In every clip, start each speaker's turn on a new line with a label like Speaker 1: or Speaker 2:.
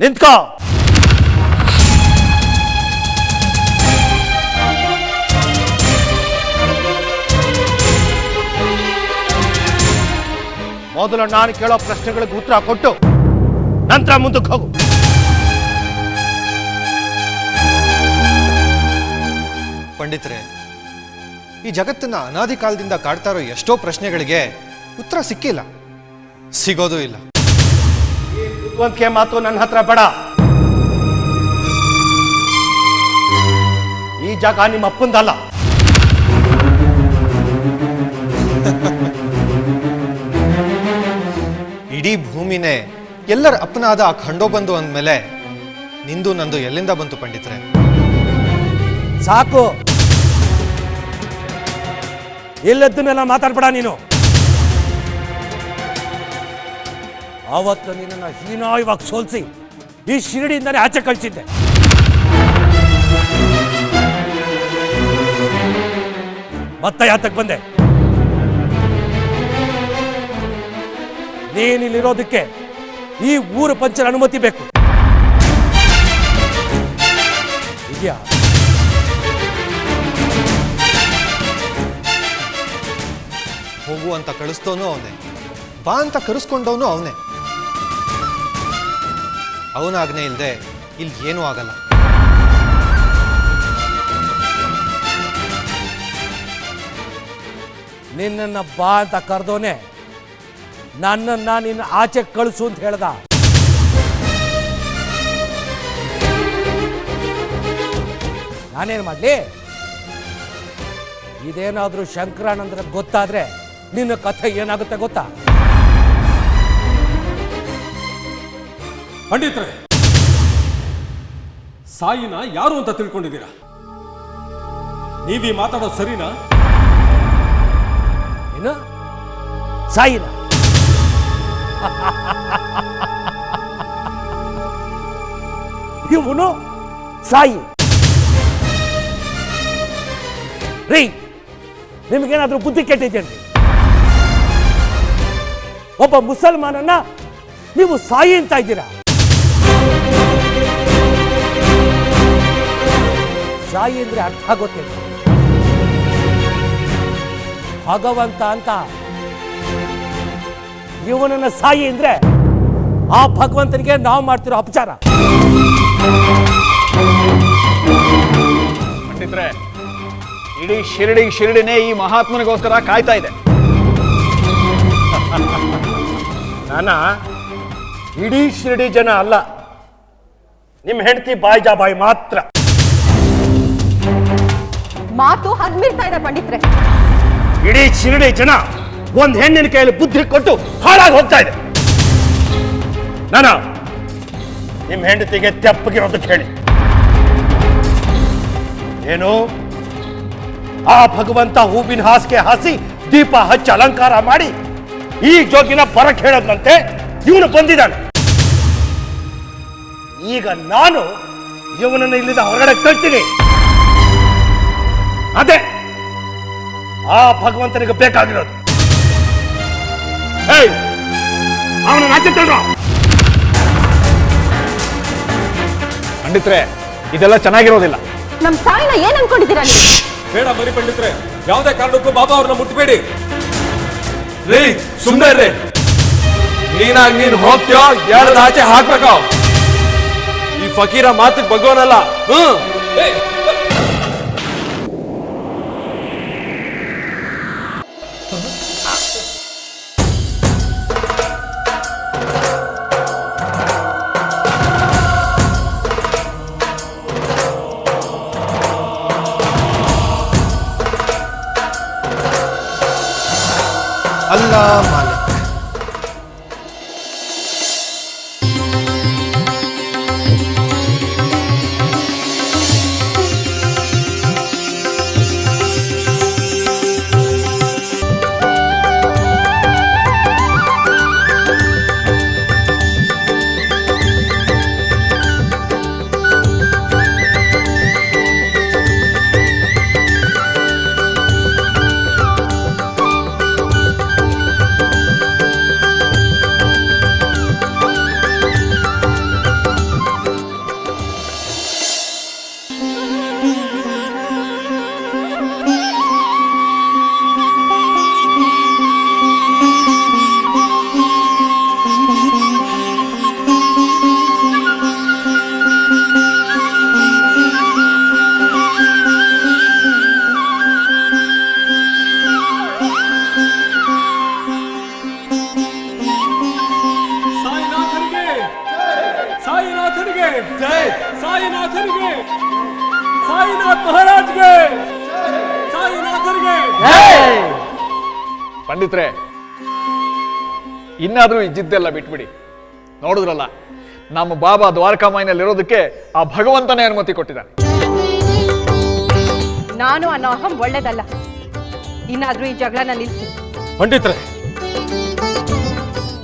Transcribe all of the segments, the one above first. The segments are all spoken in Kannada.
Speaker 1: ನಿಂತ್ಕೋ. ಮೊದಲು ನಾನು ಕೇಳೋ ಪ್ರಶ್ನೆಗಳಿಗೆ ಉತ್ತರ ಕೊಟ್ಟು ನಂತರ ಮುಂದಕ್ಕೆ ಹೋಗು.
Speaker 2: ಪಂಡಿತರೆ, ಈ ಜಗತ್ತನ್ನ ಅನಾದಿ ಕಾಲದಿಂದ ಕಾಡ್ತಾ ಇರೋ ಎಷ್ಟೋ ಪ್ರಶ್ನೆಗಳಿಗೆ ಉತ್ತರ ಸಿಕ್ಕಿಲ್ಲ, ಸಿಗೋದೂ ಇಲ್ಲ.
Speaker 1: ಬುದ್ಧಿವಂತಿಕೆ ಮಾತು ನನ್ನ ಹತ್ರ ಬೇಡ. ಈ ಜಾಗ ನಿಮ್ಮ ಅಪ್ಪಂದಲ್ಲ.
Speaker 2: ಇಡೀ ಭೂಮಿನೇ ಎಲ್ಲರ ಅಪ್ಪನಾದ ಆ ಖಂಡೋಬಂಧು ಅಂದ್ಮೇಲೆ ನಿಂದು ನಂದು ಎಲ್ಲಿಂದ ಬಂತು ಪಂಡಿತರೆ?
Speaker 1: ಸಾಕು, ಇಲ್ಲದನ್ನೆಲ್ಲ ಮಾತಾಡ್ಬೇಡ ನೀನು. ಆವತ್ತು ನಿನ್ನನ್ನು ಹೀನಾಯವಾಗಿ ಸೋಲಿಸಿ ಈ ಶಿರಡಿಯಿಂದಾನೆ ಆಚೆ ಕಳಿಸಿದ್ದೆ. ಮತ್ತೆ ಯಾತಕ್ಕೆ ಬಂದೆ? ನೀನಿಲ್ಲಿರೋದಕ್ಕೆ ಈ ಊರು ಪಂಚರ ಅನುಮತಿ ಬೇಕು ಇದೆಯಾ?
Speaker 2: ಹೋಗು ಅಂತ ಕಳಿಸ್ತವನು ಅವನೇ, ಬಾ ಅಂತ ಕರೆಸ್ಕೊಂಡವನು ಅವನೇ. ಅವನಾಗ್ನೇ ಇಲ್ದೆ ಇಲ್ಲಿ ಏನೂ ಆಗಲ್ಲ.
Speaker 1: ನಿನ್ನನ್ನ ಬಾ ಅಂತ ಕರೆದೋನೆ ನನ್ನನ್ನ ನಿನ್ನ ಆಚೆ ಕಳಿಸು ಅಂತ ಹೇಳ್ದ. ನಾನೇನು ಮಾಡ್ಲಿ? ಇದೇನಾದ್ರೂ ಶಂಕರಾನಂದ್ರ ಗೊತ್ತಾದ್ರೆ ನಿನ್ನ ಕಥೆ ಏನಾಗುತ್ತೆ ಗೊತ್ತಾ?
Speaker 3: ಪಂಡಿತರೆ, ಸಾಯಿನ ಯಾರು ಅಂತ ತಿಳ್ಕೊಂಡಿದ್ದೀರಾ? ನೀವೀ ಮಾತಾಡೋದು ಸರಿನಾ?
Speaker 1: ಏನು ಸಾಯಿನ? ಇವನು ಸಾಯಿ? ರೀ, ನಿಮಗೇನಾದ್ರೂ ಬುದ್ಧಿ ಕೆಟ್ಟಿದ್ದೇನ್ರಿ? ಒಬ್ಬ ಮುಸಲ್ಮಾನನ್ನ ನೀವು ಸಾಯಿ ಅಂತ ಇದ್ದೀರಾ? ಸಾಯಿ ಅಂದ್ರೆ ಅರ್ಥ ಗೊತ್ತಿಲ್ಲ. ಭಗವಂತ ಅಂತ. ಇವನನ್ನ ಸಾಯಿ ಅಂದ್ರೆ ಆ ಭಗವಂತನಿಗೆ ನಾವು ಮಾಡ್ತಿರೋ ಅಪಚಾರ.
Speaker 4: ಪಂಡಿತ್ರೆ, ಇಡೀ ಶಿರಡಿನೇ ಈ ಮಹಾತ್ಮನಿಗೋಸ್ಕರ ಕಾಯ್ತಾ ಇದೆ.
Speaker 1: ಇಡೀ ಶಿರಡಿ ಜನ ಅಲ್ಲ, ನಿಮ್ಮ ಹೆಂಡತಿ ಬಾಯಿ ಮಾತ್ರ.
Speaker 5: ಮಾತು ಹದ್ಮಿರ್ತಾ ಇದೆ ಪಂಡಿತ್ರೆ.
Speaker 1: ಇಡೀ ಶಿರಡಿ ಜನ ಒಂದ್ ಹೆಣ್ಣಿನ ಕೈಯಲ್ಲಿ ಬುದ್ಧಿ ಕೊಟ್ಟು ಹಾಳಾಗಿ ಹೋಗ್ತಾ ಇದೆ. ನಿಮ್ಮ ಹೆಂಡತಿಗೆ ತೆಪ್ಪಗಿರೋದಕ್ಕೆ ಹೇಳಿ. ಏನು? ಆ ಭಗವಂತ ಹೂವಿನ ಹಾಸಿಗೆ ಹಾಸಿ ದೀಪ ಹಚ್ಚಿ ಅಲಂಕಾರ ಮಾಡಿ ಈ ಜೋಗಿನ ಬರಕ್ ಹೇಳೋದಂತೆ ಇವನು ಬಂದಿದ್ದಾನೆ. ಈಗ ನಾನು ಇವನನ್ನು ಇಲ್ಲಿಂದ ಹೊರಗಡೆ ತಳ್ತೀನಿ. ಅದೇ ಆ ಭಗವಂತನಿಗೆ ಬೇಕಾಗಿರೋದು. ಅವನ ಆಚೆ ತಳ್ಳ.
Speaker 4: ಪಂಡಿತ್ರೆ, ಇದೆಲ್ಲ ಚೆನ್ನಾಗಿರೋದಿಲ್ಲ.
Speaker 5: ನಮ್ ಸಾಯಿನ ಏನ್ ಅನ್ಕೊಂಡಿದ್ದೀರಾ ನೀವು?
Speaker 3: ಬೇಡ ಮರಿ ಪಂಡಿತ್ರೆ, ಯಾವುದೇ ಕಾರಣಕ್ಕೂ ಬಾಬಾ ಅವ್ರನ್ನ ಮುಟ್ಬೇಡಿ.
Speaker 6: ರೀ, ಸುಮ್ಮನೆ ನೀನಾಗಿ ನೀನ್ ಹೋಗ್ತೀಯೋ ಎರಡು ಆಚೆ ಹಾಕ್ಬೇಕ. ಈ ಫಕೀರ ಮಾತಿಗೆ ಬಗ್ಗೋನಲ್ಲ.
Speaker 2: ಅಲ್ಲಾ ಮಾಲಿಕ್.
Speaker 3: ಸಾಯಿನಾಥನಿಗೆ, ಸಾಯಿನಾಥ್ ಮಹಾರಾಜ್ಗೆ, ಸಾಯಿನಾಥರಿಗೆ.
Speaker 4: ಪಂಡಿತ್ರೆ, ಇನ್ನಾದ್ರೂ ಇದ್ದಿದ್ದೆಲ್ಲ ಬಿಟ್ಬಿಡಿ. ನೋಡಿದ್ರಲ್ಲ, ನಮ್ಮ ಬಾಬಾ ದ್ವಾರಕಾಮಾಯಿನಲ್ಲಿರೋದಕ್ಕೆ ಆ ಭಗವಂತನೇ ಅನುಮತಿ ಕೊಟ್ಟಿದ್ದಾನೆ.
Speaker 5: ನಾನು ಅನ್ನೋ ಅಹಂ ಒಳ್ಳೇದಲ್ಲ. ಇನ್ನಾದ್ರೂ ಈ ಜಗಳನ ನಿಲ್ಲಿಸಿ.
Speaker 3: ಪಂಡಿತ್ರೆ,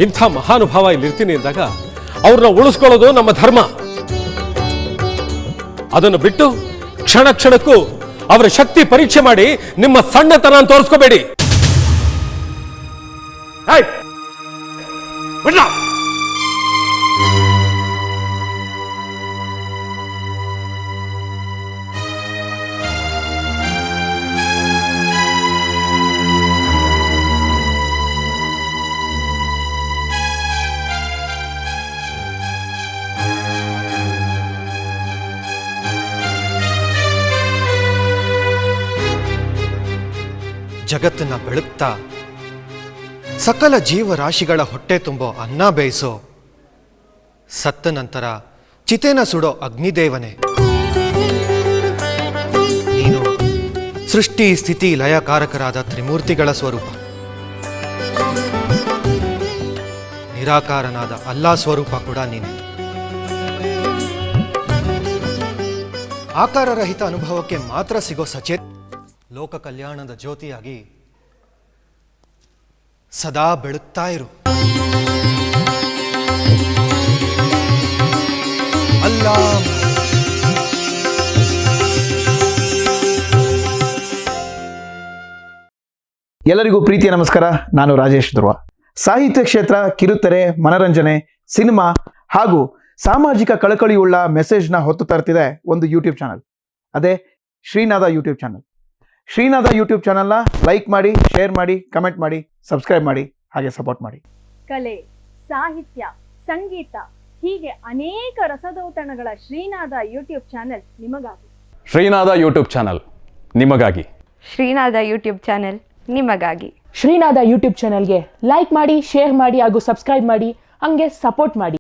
Speaker 3: ಇಂಥ ಮಹಾನುಭಾವ ಇಲ್ಲಿರ್ತೀನಿ ಅಂದಾಗ ಅವ್ರನ್ನ ಉಳಿಸ್ಕೊಳ್ಳೋದು ನಮ್ಮ ಧರ್ಮ. ಅದನ್ನು ಬಿಟ್ಟು ಕ್ಷಣ ಕ್ಷಣಕ್ಕೂ ಅವರ ಶಕ್ತಿ ಪರೀಕ್ಷೆ ಮಾಡಿ ನಿಮ್ಮ ಸಣ್ಣತನ ತೋರಿಸ್ಕೋಬೇಡಿ.
Speaker 1: ಬಿಡ್ಲ
Speaker 2: ಜಗತ್ತನ್ನ ಬೆಳಗ್ತಾ ಸಕಲ ಜೀವರಾಶಿಗಳ ಹೊಟ್ಟೆ ತುಂಬೋ ಅನ್ನ ಬೇಯಿಸೋ, ಸತ್ತ ನಂತರ ಚಿತೆನ ಸುಡೋ ಅಗ್ನಿದೇವನೇ ನೀನು. ಸೃಷ್ಟಿ ಸ್ಥಿತಿ ಲಯಕಾರಕರಾದ ತ್ರಿಮೂರ್ತಿಗಳ ಸ್ವರೂಪ, ನಿರಾಕಾರನಾದ ಅಲ್ಲಾ ಸ್ವರೂಪ ಕೂಡ ನೀನೆ. ಆಕಾರರಹಿತ ಅನುಭವಕ್ಕೆ ಮಾತ್ರ ಸಿಗೋ ಸಚೇತ ಲೋಕ ಕಲ್ಯಾಣದ ಜ್ಯೋತಿಯಾಗಿ ಸದಾ ಬೆಳಗ್ತಾ ಇರು. ಅಲ್ಲಾ.
Speaker 7: ಎಲ್ಲರಿಗೂ ಪ್ರೀತಿಯ ನಮಸ್ಕಾರ. ನಾನು ರಾಜೇಶ್ ಧ್ರುವ. ಸಾಹಿತ್ಯ ಕ್ಷೇತ್ರ, ಕಿರುತೆರೆ, ಮನರಂಜನೆ, ಸಿನಿಮಾ ಹಾಗೂ ಸಾಮಾಜಿಕ ಕಳಕಳಿಯುಳ್ಳ ಮೆಸೇಜ್ನ ಹೊತ್ತು ತರ್ತಿದೆ ಒಂದು ಯೂಟ್ಯೂಬ್ ಚಾನಲ್. ಅದೇ ಶ್ರೀನಾದ ಯೂಟ್ಯೂಬ್ ಚಾನಲ್. ಶ್ರೀನಾದ ಯೂಟ್ಯೂಬ್ ಚಾನಲ್ನ ಲೈಕ್ ಮಾಡಿ, ಶೇರ್ ಮಾಡಿ, ಕಮೆಂಟ್ ಮಾಡಿ, ಸಬ್ಸ್ಕ್ರೈಬ್ ಮಾಡಿ, ಹಾಗೆ ಸಪೋರ್ಟ್ ಮಾಡಿ.
Speaker 8: ಕಲೆ, ಸಾಹಿತ್ಯ, ಸಂಗೀತ ಹೀಗೆ ಅನೇಕ ರಸದೌತಣಗಳ ಶ್ರೀನಾದ ಯೂಟ್ಯೂಬ್ ಚಾನೆಲ್ ನಿಮಗಾಗಿ.
Speaker 4: ಶ್ರೀನಾದ ಯೂಟ್ಯೂಬ್ ಚಾನಲ್ ನಿಮಗಾಗಿ.
Speaker 5: ಶ್ರೀನಾದ ಯೂಟ್ಯೂಬ್ ಚಾನೆಲ್ ನಿಮಗಾಗಿ.
Speaker 9: ಶ್ರೀನಾದ ಯೂಟ್ಯೂಬ್ ಚಾನೆಲ್ಗೆ ಲೈಕ್ ಮಾಡಿ, ಶೇರ್ ಮಾಡಿ ಹಾಗೂ ಸಬ್ಸ್ಕ್ರೈಬ್ ಮಾಡಿ, ಹಂಗೆ ಸಪೋರ್ಟ್ ಮಾಡಿ.